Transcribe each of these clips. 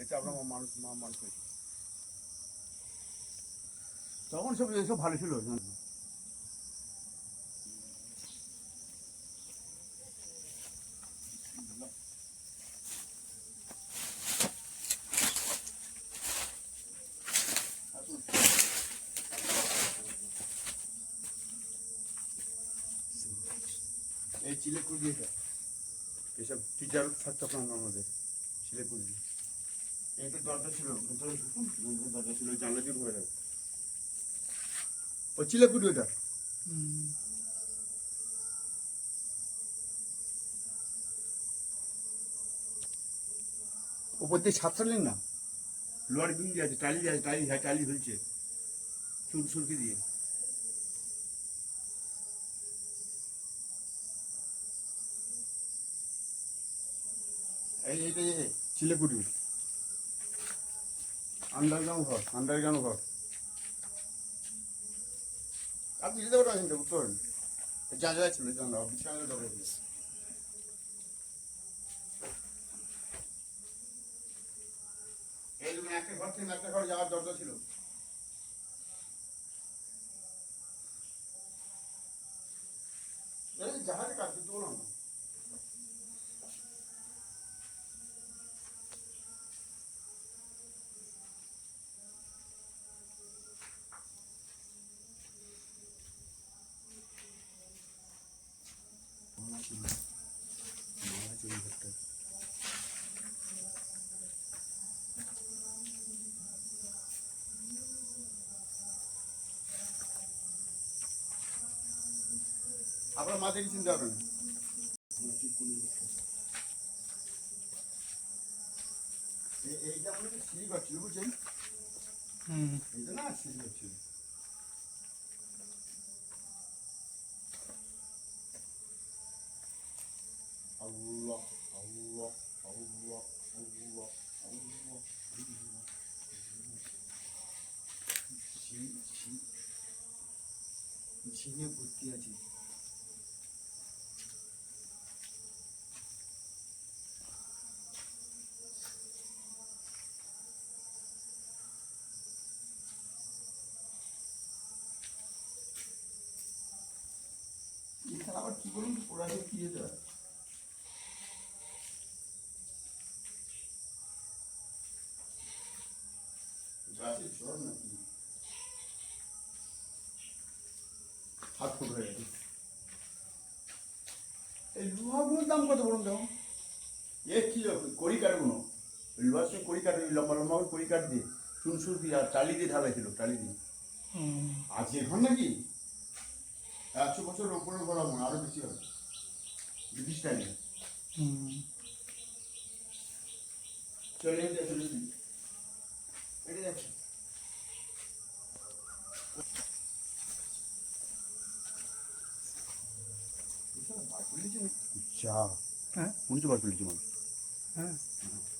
এটা আপনার মানুষ মানুষ হয়েছে তখন সব এসব ভালো ছিল। এই চিলেকুড়ি এটা এসব টিচার থাকতো আপনার আমাদের চিলেকুড়ি এইটা দরজা ছিল ভিতরে দরজা ছিল জানলা দিয়ে ঢুকে যাবে ও চিলেকুড়ি ওটা ওপর দিয়ে ছাদ ছাড়লেন না লোয়ার বিল দিয়ে আছে টালি দিয়ে আছে টালি হ্যাঁ টালি হয়েছে সুরকি দিয়ে এইটা চিলেকুড়ি আন্ডারগ্রাউন্ড ঘর আপনি যেতে পারেন উত্তর যা যা ছিল জানলা বিশাল দরজা ছিল এই একটা ঘর থেকে একটা ঘর যাওয়ার দরজা ছিল জাহাজে কাজ করতে বললাম না আপনার মা দেখে চিন্তা করেন এইটা আমাদের সিঁড়ি ঘর ছিল বুঝছেন এইটা না সিঁড়ি ঘর ছিল আল্লাহ আল্লাহ আল্লাহ আল্লাহ আল্লাহ ঝিঙে ভর্তি আছে আবার কি বলুন ওরা কি যেতে হয় গাছের জ্বর নাকি হাত ফুট হয়ে গেছে এই লোহাগুলোর দাম কত বলুন তো কি কড়ি কাঠগুলো লোহার সঙ্গে কড়ি কাঠ লম্বা লম্বা কড়ি কাঠ দিয়ে চুনসুর দিয়ে আর টালি দিয়ে ঢালাই ছিল টালি দিয়ে আজকে এখন নাকি 100 বছর ওপরে বলা মনে আরো বেশি হবে ব্রিটিশ টাইমে চলে এটা দেখো হ্যাঁ উনি তো বার করলেছি মানুষ হ্যাঁ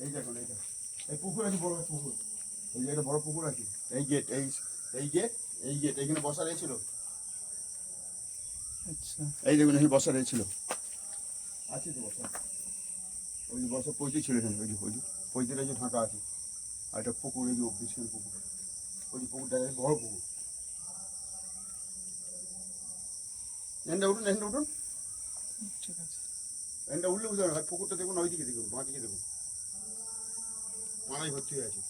এই দেখুন এইটা এই পুকুর আছে বড় পুকুর এই যে একটা বড় পুকুর আছে এই গেট এই গেট এইখানে বসা রয়েছিল আচ্ছা এই দেখুন এখানে বসা রয়েছিল আছে তো বসা ওই যে বসা পৈতে ছিল এখানে ওই যে পৈতেটা যে ফাঁকা আছে আর একটা পুকুর এই যে বিশাল পুকুর ওই যে পুকুরটা বড় পুকুর এখানটা উঠুন ঠিক আছে এখানটা উঠলে বুঝতে পারবেন পুকুরটা দেখুন ওইদিকে দেখুন বাঁ দিকে দেখুন পানায় ভর্তি হয়ে আছে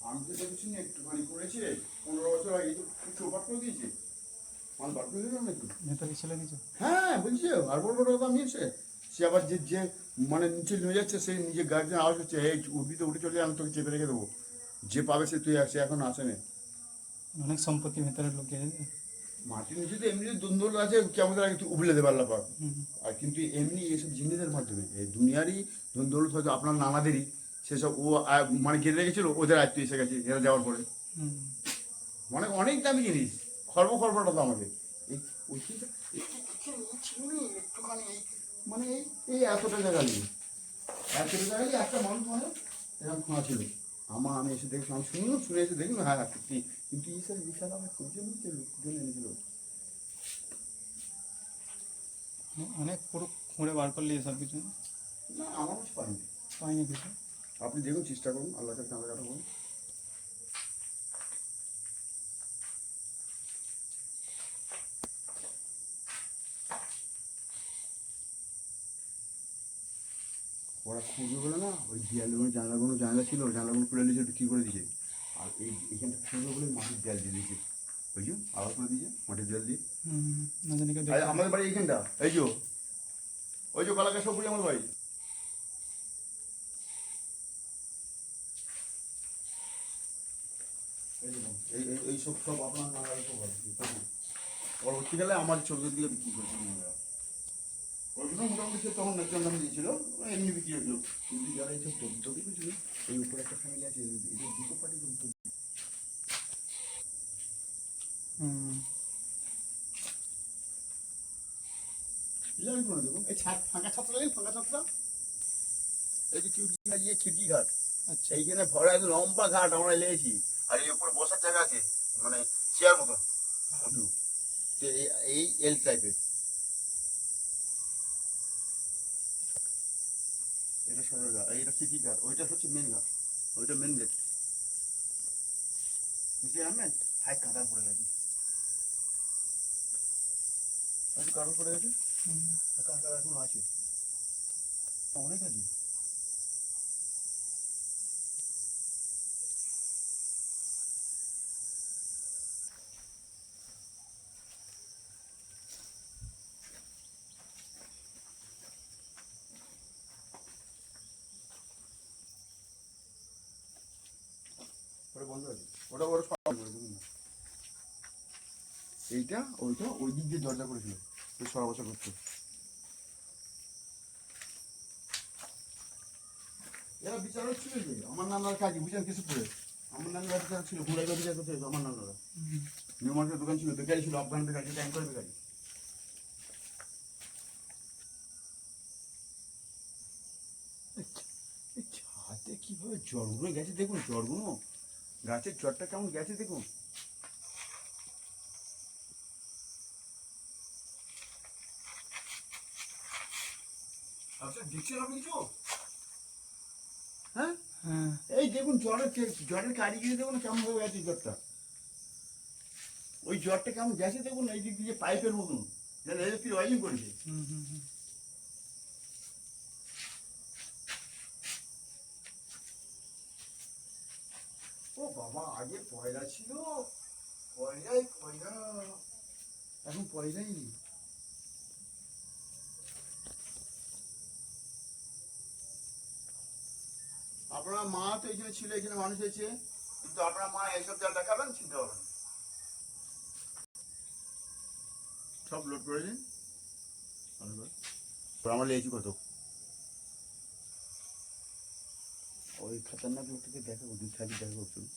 আমি তো দেখছি না একটুখানি করেছে 15 বছর আগে একটু বাট করে দিয়েছে আমার বাট করে দিলাম নাকি ভেতরে ছেলে দিয়েছে হ্যাঁ বলছি আর বড় বড় দাম নিয়েছে সে আবার যে মানে নিচে নিয়ে যাচ্ছে সেই নিজে গার্জেন আওয়াজ হচ্ছে এই উঠবি তো উঠে চলে আমি তোকে চেপে রেখে দেবো যে পাবে সে তুই আসে এখন আসেনি অনেক সম্পত্তি ভেতরে লোকে মাটির নিচে তো এমনি দ্বন্দ্ব আছে কেমন আগে তুই উবলে দেবে আল্লাহ পাক আর কিন্তু এমনি এসব জিনিসের মাধ্যমে এই দুনিয়ারই দ্বন্দ্ব হয়তো আপনার নানাদেরই সেসব ও মানে ঘিরে রেখেছিল ওদের আয়ত্ত এসে গেছে এরা যাওয়ার পরে মানে অনেক দামি জিনিস খর্বটা তো আমাদের এই ছিল একটুখানি এই মানে এই এই এতটা জায়গা নিয়ে এতটা জায়গা নিয়ে একটা মানুষ মানে এরকম খোঁড়া ছিল। আমি এসে দেখলাম, আমি শুনলাম, শুনে এসে দেখলাম হ্যাঁ সত্যি, কিন্তু এই স্যার আমার খুঁজে নিচ্ছে, লোকজন এনেছিল। অনেক পুরো খুঁড়ে বার করলে এসব কিছু না আমার কিছু পাইনি। পাইনি কিছু। আপনি দেখুন, চেষ্টা করুন, আল্লাহ কাছে কাঁদা কাটা করুন। ওরা খুঁজে বলে না, ওই দেয়ালগুলো জানলা ছিল, জানলাগুলো খুলে দিয়েছে, বিক্রি করে দিয়েছে। আর এইখানটা খুঁজে বলে মাটির দেয়াল দিয়ে দিয়েছে, ওই যে আবার করে দিয়েছে মাটির দেয়াল দিয়ে। আমাদের বাড়ি এইখানটা, এই যে ওই যে গলাকে সব বলি আমার বাড়ি। এই সব সব আপনার নাগালে সব পরবর্তীকালে আমার ছবির দিকে বিক্রি করছে। ওইগুলো মোটামুটি সে তখন ন্যাচারাল দাম দিয়েছিল, এমনি বিক্রি হয়েছিল। কিন্তু যারা এইসব দবদবি করছিল, এই উপরে একটা ফ্যামিলি আছে, এই দুটো পার্টি দেখুন, এই ফাঁকা ছাত্র লাগেন, ফাঁকা ছাত্র এই যে খিড়কি ঘাট। আচ্ছা, এইখানে ভরা একদম লম্বা ঘাট আমরা লেগেছি, আর এই উপরে বসার জায়গা আছে, মানে চেয়ার মতন উঁচু, এই এল টাইপের। এটা সদর ঘাট, এইটা খিড়কি ঘাট, ওইটা হচ্ছে মেন ঘাট, ওইটা মেন গেট। নিচে নামবেন, হাই কাঁটা পড়ে গেছে, কাঁটা পড়ে গেছে, কাঁটা এখন আছে অনেক আছে। ওটা বন্ধ আছে, ওটা ওটা সব করে দেখুন না, এইটা ওইটা ওই দিক দিয়ে দরজা করেছিল, ওই সরা বসা করতো। এরা বিচারক ছিল যে আমার নানার কাজে, বুঝলেন কেশবপুরে আমার নানার বিচারক ছিল, ঘুরাইবা বিচার করতে হতো আমার নানারা। নিউ মার্কেটের দোকান ছিল, বেকারি ছিল, আফগান বেকারি, ট্যাঙ্কার বেকারি। ছাদে কিভাবে জড়গুলো গেছে দেখুন, জড়গুলো গাছের জড়টা কেমন গেছে দেখুন। আচ্ছা দেখছেন আপনি কিছু? হ্যাঁ হ্যাঁ, এই দেখুন জ্বরের কারিগরি দেখুন কেমন হয়ে গেছে জ্বরটা, ওই জ্বরটা কেমন গেছে দেখুন, এই দিক দিয়ে পাইপের মতন যেন ইলেকট্রিক ওয়ারিং করেছে। ও বাবা, আগে পয়লা ছিল, পয়লা এখন পয়লাই নেই। আপনার মা তো এখানে ছিল, এখানে মানুষ হয়েছে, কিন্তু আপনার মা এইসব যা দেখাবেন চিনতে পারবেন, সব লোড করেছেন। আমরা লেগেছি কত, ওই খতরনাক লোকটাকে দেখাবো, দুই থাকি দেখাবো শুধু।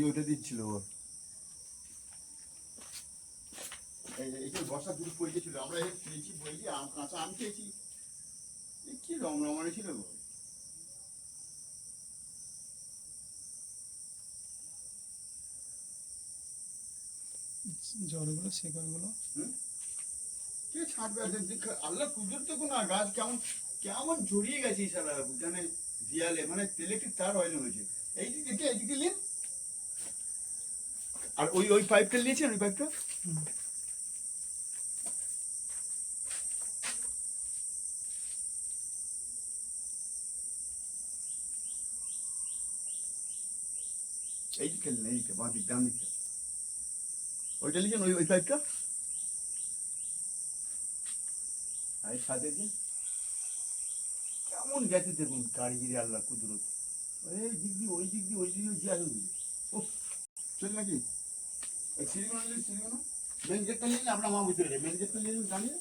ওইটা দিচ্ছিল ওর, এই যে বসা দুটো পড়ে গেছিল, আমরা খেয়েছি বইছি, কাঁচা আম খেয়েছি, কি রমরমানি ছিল গো। জলগুলো শিকড়গুলো কে ছাড়বে, আল্লাহ কুদরত দেখো না, গাছ কেমন কেমন জড়িয়ে গেছে সারা মানে দেয়ালে, মানে ইলেকট্রিক তার হয়নি হয়েছে। এই দিকে এইদিকে নিন, আর ওই ওই পাইপটা নিয়েছেন, ওই পাইপটা এই দিকে নেন, এইদিকে বাঁ দিক ডান দিকটা, ওইটা নিয়েছেন, ওই ওই পাইপটা আর সাথে দিন, কেমন গেছে দেখুন কারিগরি আল্লাহ কুদরত, এই দিক দিয়ে ওই দিক দিয়ে ওই দিকে যে আসুন। ও চল নাকি ওই সিঁড়িগুলো নিলেন, সিঁড়িগুলো মেন গেটটা নিলে আপনার মা বুঝতে পারে, মেন গেটটা নিলেন দাঁড়িয়ে।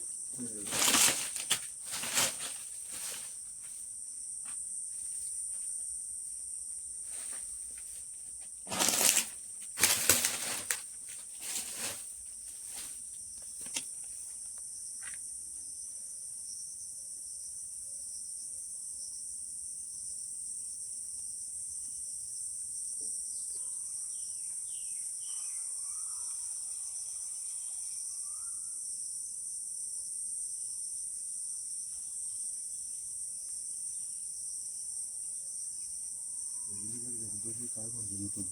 দেখি কার ঘর নতুন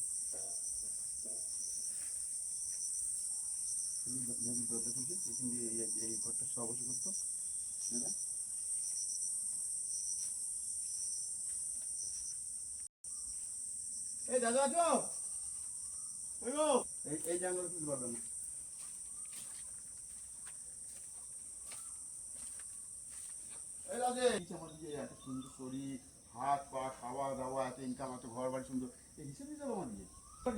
যদি দরজা খুলছে এখান দিয়ে এই ঘরটা সব বসে করতো হ্যাঁ। এই দাদা আছো এই জানলা খুলতে পারবে না। এই দাদা আমার যে এত সুন্দর শরীর হাত পা খাওয়া দাওয়া এত ইনকাম এত ঘর বাড়ি সুন্দর এই হিসেবে যাবো আমার দিয়ে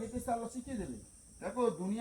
হেঁটে আল্লাহ শিখিয়ে দেবে। দেখো দুনিয়া